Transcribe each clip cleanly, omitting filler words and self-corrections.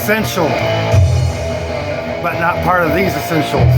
essential, but not part of these essentials.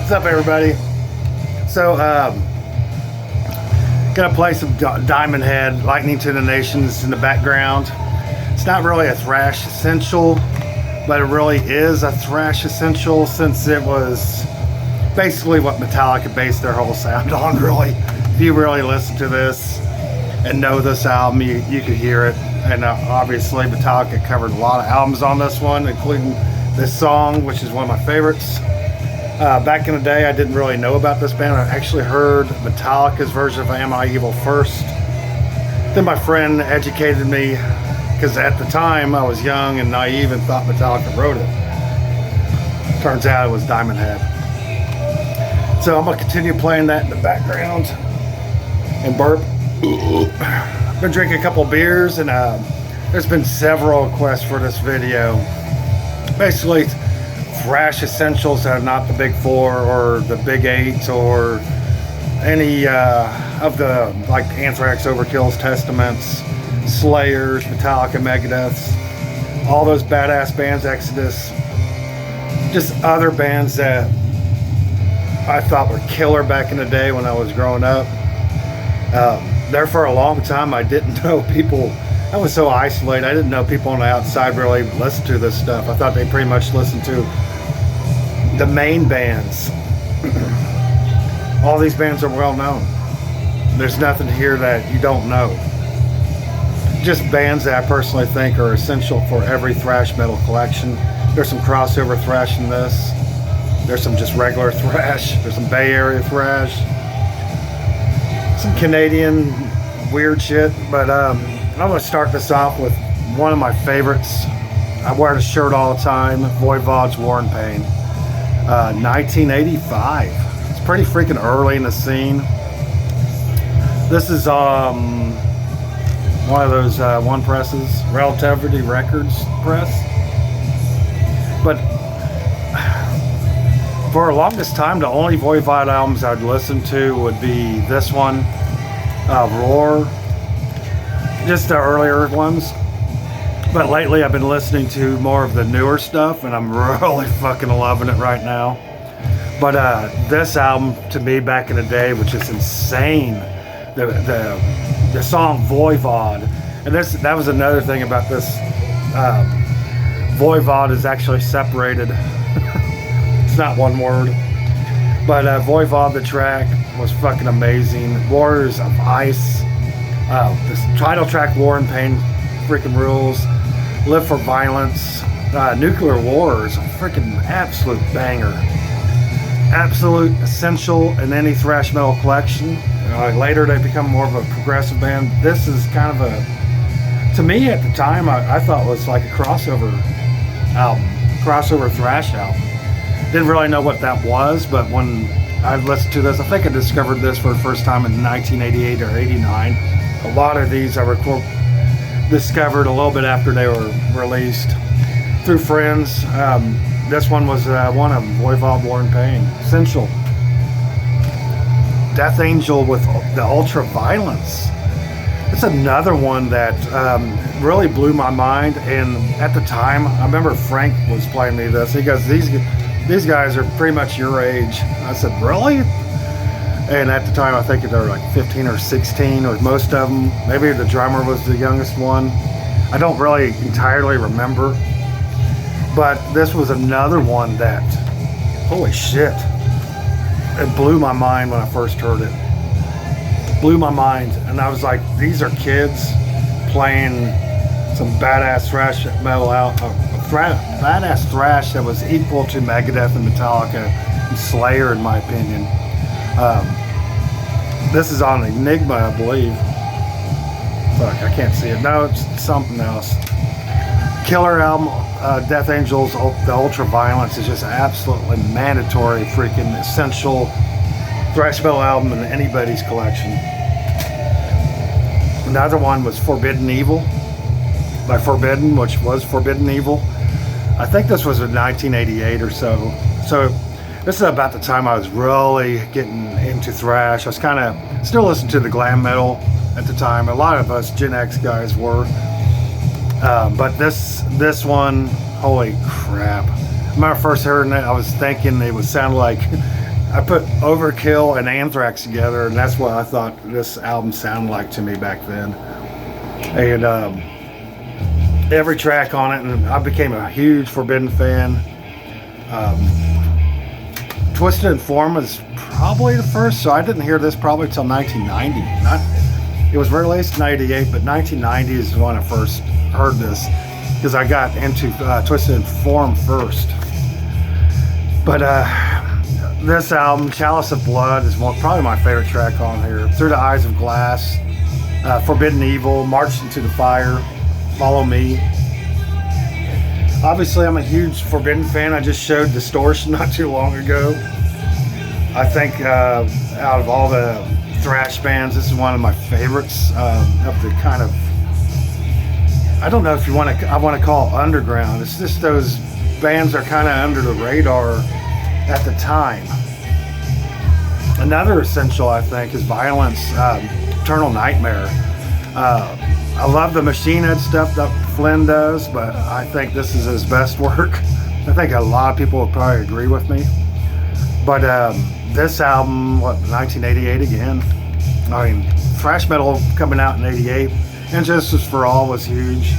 What's up, everybody? So gonna play some Diamond Head, Lightning to the Nations in the background. It's not really a thrash essential, but it really is a thrash essential, since it was basically what Metallica based their whole sound on, really. If you really listen to this and know this album, you could hear it. And obviously Metallica covered a lot of albums on this one, including this song, which is one of my favorites. Back in the day, I didn't really know about this band. I actually heard Metallica's version of Am I Evil first. Then my friend educated me, because at the time I was young and naive and thought Metallica wrote it. Turns out it was Diamond Head. So I'm going to continue playing that in the background and burp. I've been drinking a couple of beers, and there's been several requests for this video. Basically, thrash essentials that are not the big four or the big eight or any of the, like, Anthrax, Overkill's, Testaments, Slayers, Metallica, Megadeths, all those badass bands, Exodus, just other bands that I thought were killer back in the day when I was growing up. There for a long time, I didn't know people. I was so isolated. I didn't know people on the outside really listened to this stuff. I thought they pretty much listened to the main bands. All these bands are well known. There's nothing here that you don't know. Just bands that I personally think are essential for every thrash metal collection. There's some crossover thrash in this. There's some just regular thrash. There's some Bay Area thrash. Some Canadian weird shit. But I'm going to start this off with one of my favorites. I wear the shirt all the time. Voivod's War and Pain. 1985. It's pretty freaking early in the scene. This is one of those one presses, Relativity Records press. But for the longest time, the only Voivod albums I'd listen to would be this one, Roar, just the earlier ones. But lately I've been listening to more of the newer stuff, and I'm really fucking loving it right now. But this album, to me, back in the day, was just insane. The song Voivod, and that was another thing about this. Voivod is actually separated. It's not one word. But Voivod, the track, was fucking amazing. Warriors of Ice. This title track, War and Pain, freaking rules. Live for Violence. Nuclear War is a freaking absolute banger. Absolute essential in any thrash metal collection. Later they become more of a progressive band. This is kind of a, to me at the time, I thought was like a crossover album. Crossover thrash album. Didn't really know what that was, but when I listened to this, I think I discovered this for the first time in 1988 or 89. A lot of these I discovered a little bit after they were released through friends. This one was one of them, Voivod, War and Pain. Essential. Death Angel with the Ultra Violence. It's another one that really blew my mind. And at the time, I remember Frank was playing me this. He goes, these guys are pretty much your age. I said, really? And at the time, I think they were like 15 or 16, or most of them. Maybe the drummer was the youngest one. I don't really entirely remember. But this was another one that, holy shit, it blew my mind when I first heard it. Blew my mind. And I was like, these are kids playing some badass thrash metal out, badass thrash that was equal to Megadeth and Metallica and Slayer, in my opinion. This is on Enigma, I believe. Fuck, I can't see it. No, it's something else. Killer album, Death Angels, the Ultra Violence is just absolutely mandatory, freaking essential thrash metal album in anybody's collection. Another one was Forbidden Evil by Forbidden, which was Forbidden Evil. I think this was in 1988 or so. So this is about the time I was really getting into thrash. I was kind of still listening to the glam metal at the time. A lot of us Gen X guys were. But this one, holy crap. When I first heard it, I was thinking it would sound like I put Overkill and Anthrax together, and that's what I thought this album sounded like to me back then. And every track on it, and I became a huge Forbidden fan. Twisted and Form was probably the first, so I didn't hear this probably until 1990. It was released in 98, but 1990 is when I first heard this, because I got into Twisted and Form first. But this album, Chalice of Blood, is probably my favorite track on here. Through the Eyes of Glass, Forbidden Evil, March into the Fire, Follow Me. Obviously, I'm a huge Forbidden fan. I just showed Distortion not too long ago. I think out of all the thrash bands, this is one of my favorites of the kind of, I don't know if I want to call it underground. It's just those bands are kind of under the radar at the time. Another essential, I think, is Violence, Eternal Nightmare. I love the Machine Head stuff that Flynn does, but I think this is his best work. I think a lot of people would probably agree with me. But this album, 1988 again. I mean, thrash metal coming out in 88. And Justice for All was huge.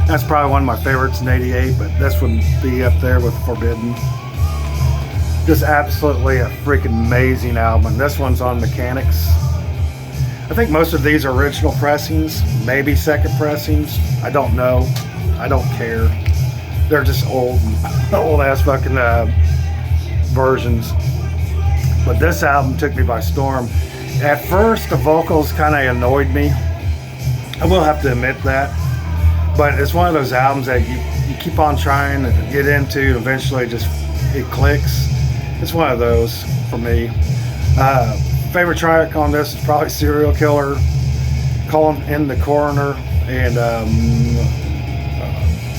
That's probably one of my favorites in 88, but this would be up there with Forbidden. Just absolutely a freaking amazing album. And this one's on Mechanics. I think most of these are original pressings, maybe second pressings. I don't know. I don't care. They're just old ass fucking versions. But this album took me by storm. At first, the vocals kind of annoyed me. I will have to admit that. But it's one of those albums that you keep on trying to get into. Eventually, it clicks. It's one of those for me. Favorite track on this is probably Serial Killer, Calling in the Coroner, and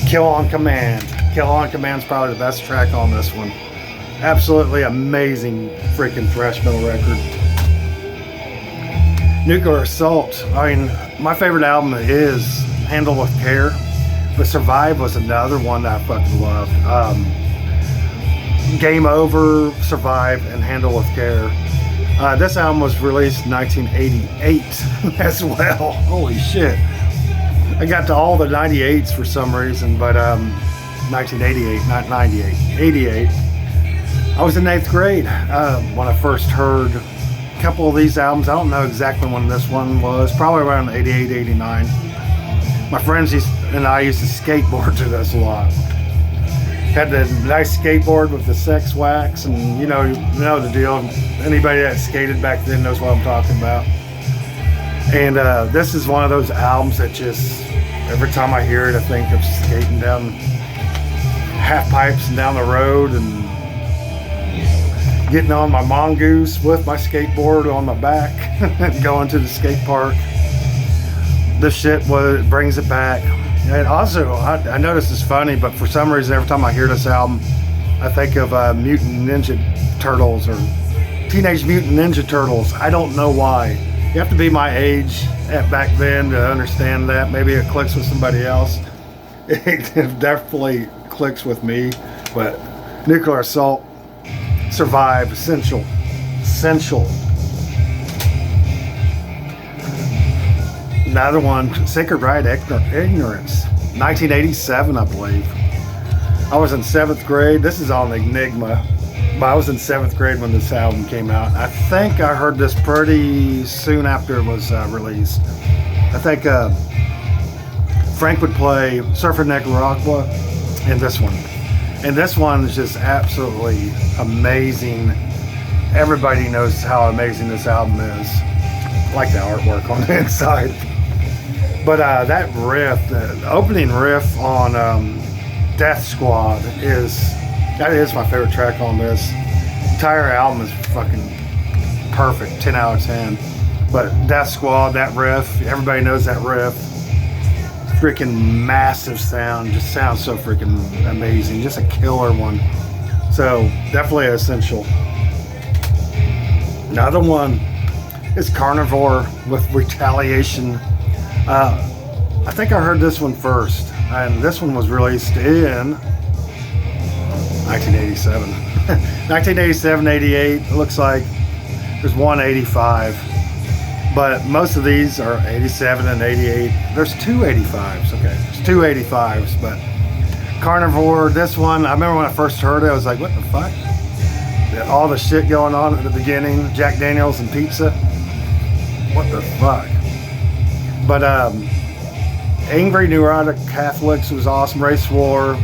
Kill on Command. Kill on Command is probably the best track on this one. Absolutely amazing freaking thrash metal record. Nuclear Assault. I mean, my favorite album is Handle with Care, but Survive was another one that I fucking loved. Game Over, Survive, and Handle with Care. This album was released in 1988 as well. Holy shit. I got to all the 98s for some reason, but 1988, not 98, 88. I was in 8th grade when I first heard a couple of these albums. I don't know exactly when this one was, probably around 88, 89. My friends and I used to skateboard to this a lot. Had the nice skateboard with the sex wax, and you know the deal. Anybody that skated back then knows what I'm talking about. And this is one of those albums that just, every time I hear it, I think of skating down half pipes and down the road and getting on my mongoose with my skateboard on my back and going to the skate park. This shit brings it back. And also, I know this is funny, but for some reason, every time I hear this album, I think of Mutant Ninja Turtles or Teenage Mutant Ninja Turtles. I don't know why. You have to be my age back then to understand that. Maybe it clicks with somebody else. It definitely clicks with me. But Nuclear Assault, Survive, essential. Another one, Sacred Right Ignorance, 1987, I believe. I was in 7th grade. This is on Enigma, but I was in 7th grade when this album came out. I think I heard this pretty soon after it was released. I think Frank would play Surfer Nicaragua in this one. And this one is just absolutely amazing. Everybody knows how amazing this album is. I like the artwork on the inside. But that riff, the opening riff on Death Squad that is my favorite track on this. The entire album is fucking perfect, 10 out of 10. But Death Squad, that riff, everybody knows that riff. Freaking massive sound, just sounds so freaking amazing. Just a killer one. So definitely essential. Another one is Carnivore with Retaliation. I think I heard this one first, and this one was released in 1987. 1987, 88, it looks like. There's 185, but most of these are 87 and 88. There's 285s, okay. There's 285s, but Carnivore, this one, I remember when I first heard it, I was like, what the fuck? All the shit going on at the beginning, Jack Daniels and pizza. What the fuck? But Angry Neurotic Catholics was awesome. Race War,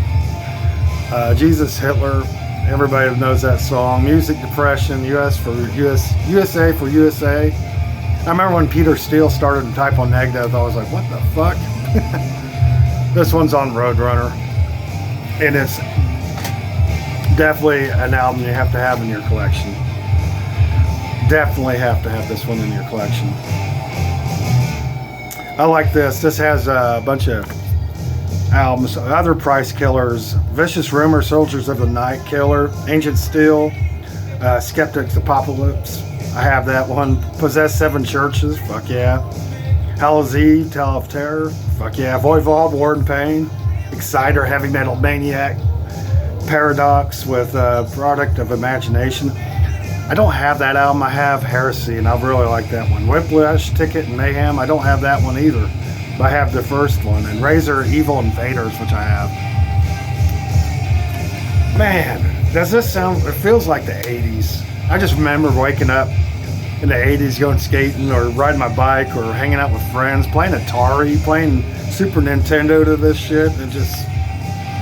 Jesus Hitler, everybody knows that song. Music Depression, USA for USA. I remember when Peter Steele started to type on Megadeth, I was like, what the fuck? This one's on Roadrunner, and it's definitely an album you have to have in your collection. Definitely have to have this one in your collection. I like this. This has a bunch of albums. Other Price Killers, Vicious Rumor, Soldiers of the Night Killer, Ancient Steel, Skeptics Apocalypse. I have that one. Possess Seven Churches. Fuck yeah. Hell's Eve, Tale of Terror. Fuck yeah. Voivod, War and Pain. Exciter, Heavy Metal Maniac. Paradox with Product of Imagination. I don't have that album. I have Heresy, and I really like that one. Whiplash, Ticket, and Mayhem. I don't have that one either, but I have the first one. And Razor, Evil Invaders, which I have. Man, does this sound? It feels like the 80s. I just remember waking up in the 80s, going skating or riding my bike or hanging out with friends, playing Atari, playing Super Nintendo to this shit. And just,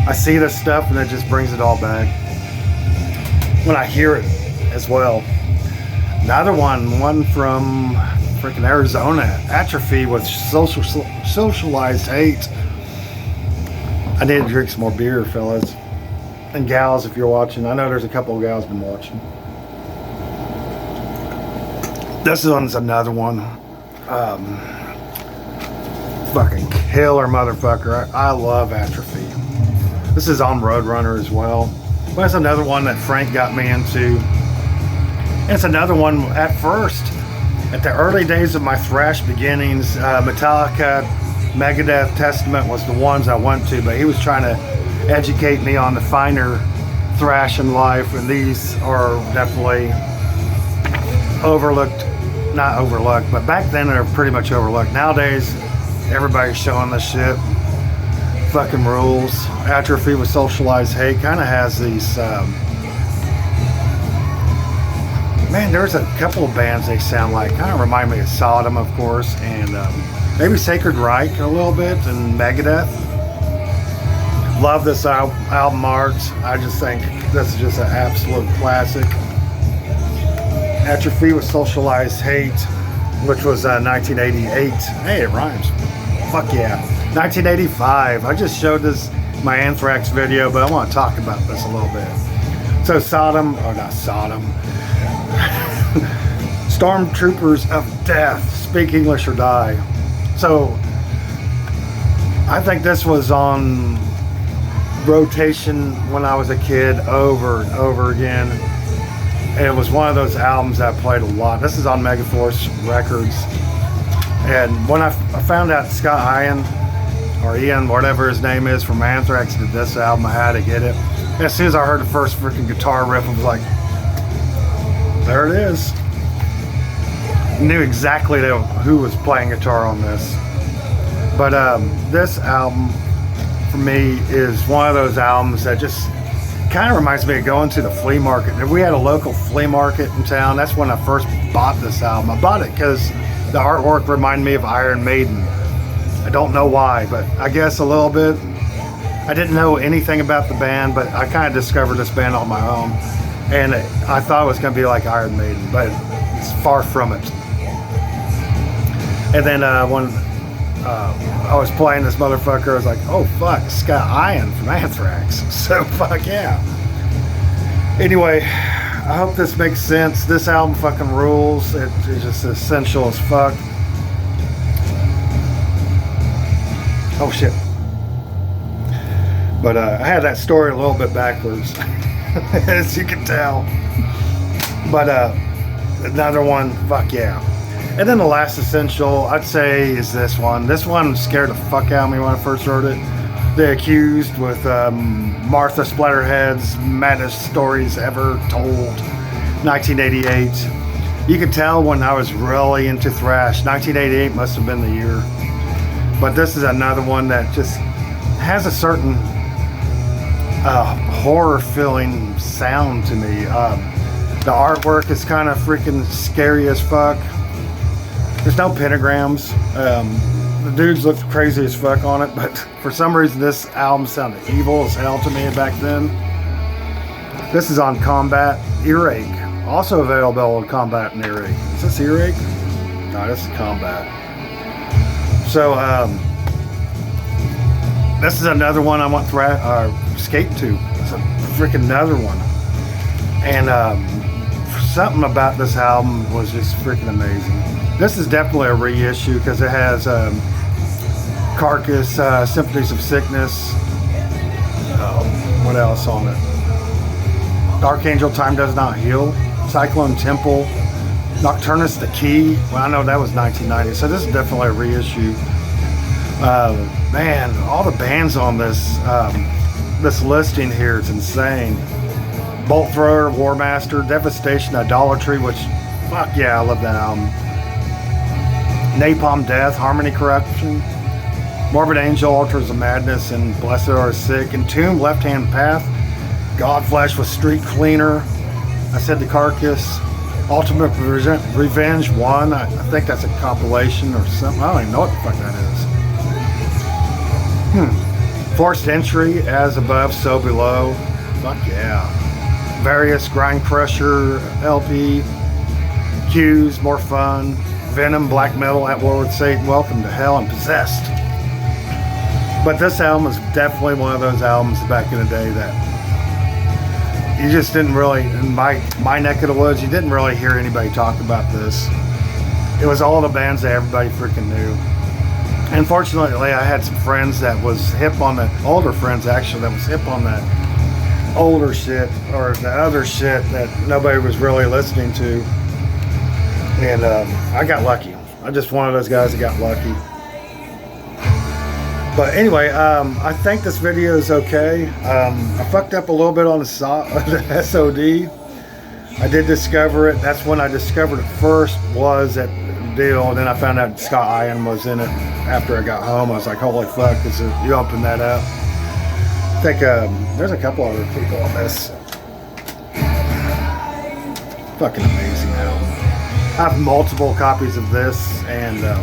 I see this stuff and it just brings it all back. When I hear it as well. Another one from freaking Arizona, Atrophy with Socialized Hate. I need to drink some more beer, fellas. And gals, if you're watching. I know there's a couple of gals been watching. This one's another one. Fucking killer motherfucker. I love Atrophy. This is on Roadrunner as well. But that's another one that Frank got me into. And it's another one at first. At the early days of my thrash beginnings, Metallica, Megadeth, Testament was the ones I went to, but he was trying to educate me on the finer thrash in life, and these are definitely overlooked. Not overlooked, but back then they're pretty much overlooked. Nowadays, everybody's showing this shit. Fucking rules. Atrophy with Socialized Hate kind of has these man, there's a couple of bands they sound like, kind of remind me of Sodom, of course, and maybe Sacred Reich a little bit, and Megadeth. Love this album art. I just think this is just an absolute classic. Atrophy with Socialized Hate, which was 1988. Hey, it rhymes. Fuck yeah. 1985. I just showed this my Anthrax video, but I want to talk about this a little bit. So Sodom, or not Sodom, Stormtroopers of Death, Speak English or Die. So I think this was on rotation when I was a kid over and over again. And it was one of those albums I played a lot. This is on Megaforce Records. And when I found out Scott Ian, or Ian, whatever his name is, from Anthrax did this album, I had to get it. And as soon as I heard the first freaking guitar riff, I was like, there it is. I knew exactly who was playing guitar on this. But this album for me is one of those albums that just kind of reminds me of going to the flea market. If we had a local flea market in town, that's when I first bought this album. I bought it because the artwork reminded me of Iron Maiden. I don't know why, but I guess a little bit. I didn't know anything about the band, but I kind of discovered this band on my own. And I thought it was going to be like Iron Maiden, but it's far from it. And then when I was playing this motherfucker, I was like, oh fuck, it's got Iron from Anthrax. So fuck yeah. Anyway, I hope this makes sense. This album fucking rules. It's just essential as fuck. Oh shit. But I had that story a little bit backwards, as you can tell. But another one, fuck yeah. And then the last essential, I'd say, is this one. This one scared the fuck out of me when I first heard it. The Accused with Martha Splatterhead's Maddest Stories Ever Told, 1988. You could tell when I was really into thrash. 1988 must have been the year. But this is another one that just has a certain horror-feeling sound to me. The artwork is kind of freaking scary as fuck. There's no pentagrams. The dudes looked crazy as fuck on it, but for some reason this album sounded evil as hell to me back then. This is on Combat Earache. Also available on Combat and Earache. Is this Earache? No, this is Combat. So, this is another one I want skate to. It's a freaking another one. And something about this album was just freaking amazing. This is definitely a reissue because it has Carcass, Symphonies of Sickness. What else on it? Archangel, Time Does Not Heal. Cyclone Temple. Nocturnus the Key. Well, I know that was 1990, so this is definitely a reissue. Man, all the bands on this this listing here is insane. Bolt Thrower, War Master, Devastation, Idolatry, which, fuck yeah, I love that album. Napalm Death, Harmony Corruption, Morbid Angel, Altars of Madness, and Blessed Are Sick. Entombed, Left Hand Path, Godflesh with Street Cleaner. I said the Carcass. Ultimate Revenge 1. I think that's a compilation or something. I don't even know what the fuck that is. Forced Entry, As Above, So Below. Fuck yeah. Various Grind Crusher LP. Cues, More Fun. Venom, Black Metal, At War with Satan, Welcome to Hell, and Possessed. But this album is definitely one of those albums back in the day that you just didn't really, in my neck of the woods, you didn't really hear anybody talk about this. It was all the bands that everybody freaking knew. And fortunately, I had some friends that was hip on the, older friends actually, that was hip on that older shit, or the other shit that nobody was really listening to. And I got lucky. I'm just one of those guys that got lucky. But anyway, I think this video is okay. I fucked up a little bit on the SOD. I did discover it. That's when I discovered it first, was at the deal. And then I found out Scott Ian was in it after I got home. I was like, holy fuck, you open that up. I think there's a couple other people on this. Fucking amazing album. I have multiple copies of this, and I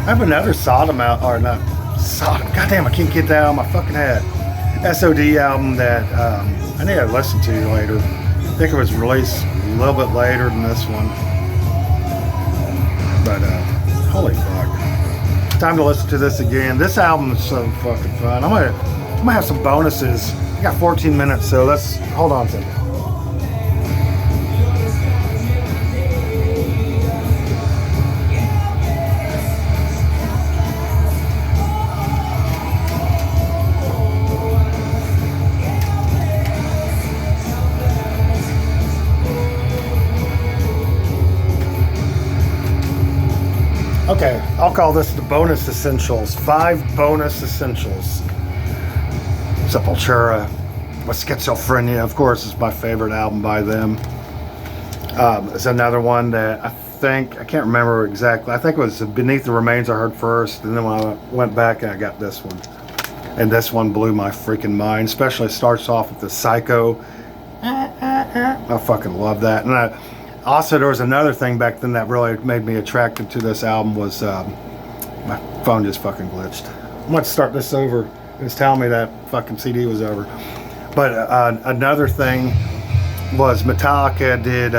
have another Sodom out, or not Sodom. Goddamn, I can't get that out of my fucking head. SOD album that I need to listen to later. I think it was released a little bit later than this one. But holy fuck! Time to listen to this again. This album is so fucking fun. I'm gonna have some bonuses. I got 14 minutes, so let's hold on a second. Okay, I'll call this the bonus essentials. 5 bonus essentials. Sepultura with Schizophrenia, of course, is my favorite album by them. It's another one that I think, I can't remember exactly. I think it was Beneath the Remains I heard first, and then when I went back and I got this one. And this one blew my freaking mind, especially it starts off with the Psycho. I fucking love that. And also there was another thing back then that really made me attracted to this album was, my phone just fucking glitched. I'm going to start this over. It was telling me that fucking CD was over. But another thing was Metallica did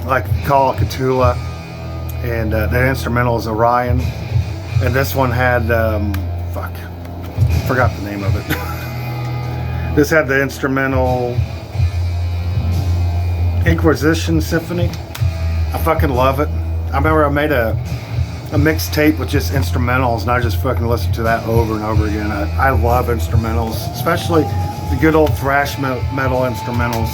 like Call of Cthulhu, and the instrumental is Orion, and this one had forgot the name of it. This had the instrumental Inquisition Symphony. I fucking love it. I remember I made a mixtape with just instrumentals, and I just fucking listened to that over and over again. I love instrumentals, especially the good old thrash metal instrumentals.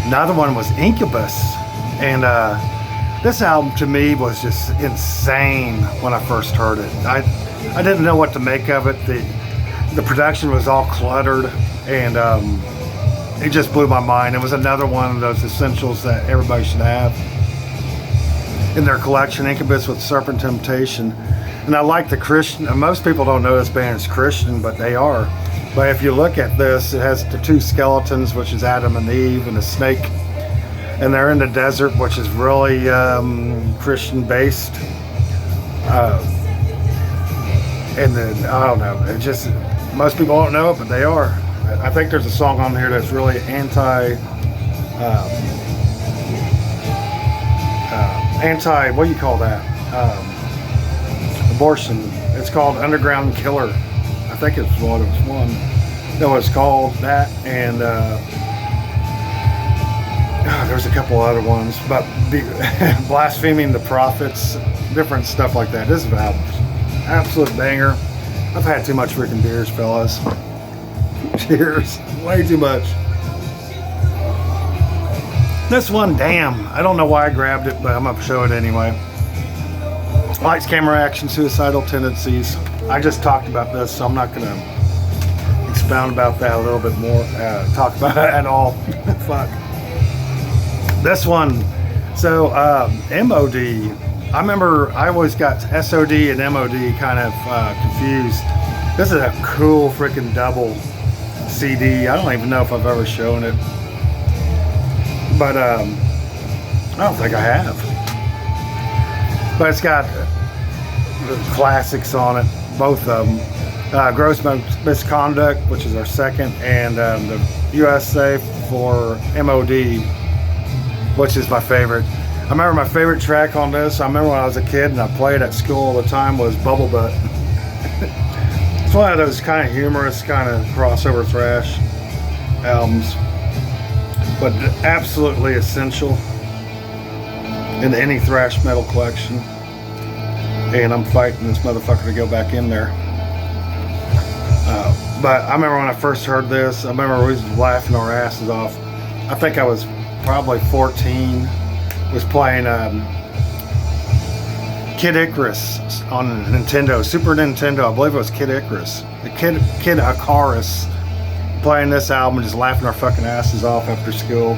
Another one was Incubus, and this album to me was just insane when I first heard it. I didn't know what to make of it. The production was all cluttered, and it just blew my mind. It was another one of those essentials that everybody should have in their collection. Incubus with Serpent Temptation. And I like the Christian, most people don't know this band is Christian, but they are. But if you look at this, it has the two skeletons, which is Adam and Eve, and a snake. And they're in the desert, which is really Christian based. And then, I don't know, it just, most people don't know it, but they are. I think there's a song on here that's really what do you call that? Abortion. It's called Underground Killer. I think it's what it was one. No, it's called that, and there's a couple other ones, but Blaspheming the Prophets, different stuff like that. This is an absolute banger. I've had too much freaking beers, fellas. Cheers. Way too much. This one, damn, I don't know why I grabbed it, but I'm gonna show it anyway. Lights, Camera, Action, Suicidal Tendencies. I just talked about this, so I'm not gonna expound about that a little bit more, talk about it at all. Fuck. This one, so MOD, I remember I always got SOD and MOD kind of confused. This is a cool freaking double CD. I don't even know if I've ever shown it, but I don't think I have. But it's got the classics on it, both of them. Gross Misconduct, which is our second, and the USA for MOD, which is my favorite. I remember my favorite track on this, I remember when I was a kid and I played at school all the time, was Bubble Butt. It's one of those kind of humorous, kind of crossover thrash albums, but absolutely essential in any thrash metal collection. And I'm fighting this motherfucker to go back in there. But I remember when I first heard this, I remember we was laughing our asses off. I think I was probably 14, was playing Kid Icarus on Nintendo, Super Nintendo. I believe it was Kid Icarus. The Kid Icarus, playing this album and just laughing our fucking asses off after school.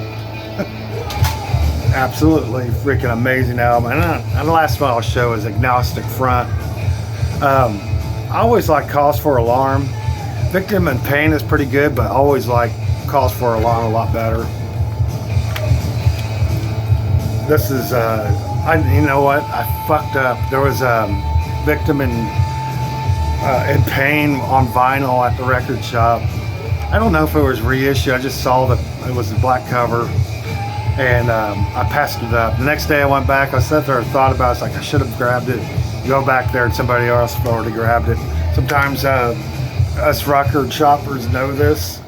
Absolutely freaking amazing album. And the last one I'll show is Agnostic Front. I always like Cause for Alarm. Victim in Pain is pretty good, but I always like Cause for Alarm a lot better. This is, you know what? I fucked up. There was Victim in Pain on vinyl at the record shop. I don't know if it was reissue. I just saw that it was the black cover, and I passed it up. The next day I went back. I sat there and thought about it. It's like I should have grabbed it. Go back there and somebody else already grabbed it. Sometimes us record shoppers know this.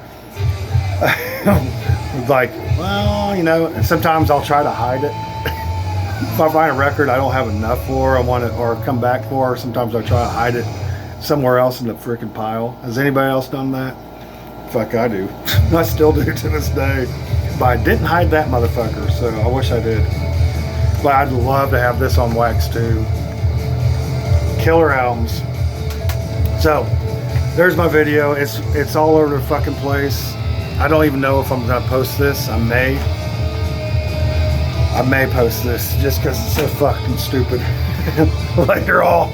Like, well, you know, and sometimes I'll try to hide it. If I find a record I don't have enough for, I want it, or come back for, sometimes I try to hide it somewhere else in the freaking pile. Has anybody else done that? Fuck, I do. I still do to this day. But I didn't hide that motherfucker, so I wish I did. But I'd love to have this on wax too. Killer albums. So, there's my video. It's all over the fucking place. I don't even know if I'm gonna post this. I may. I may post this just because it's so fucking stupid. Later all.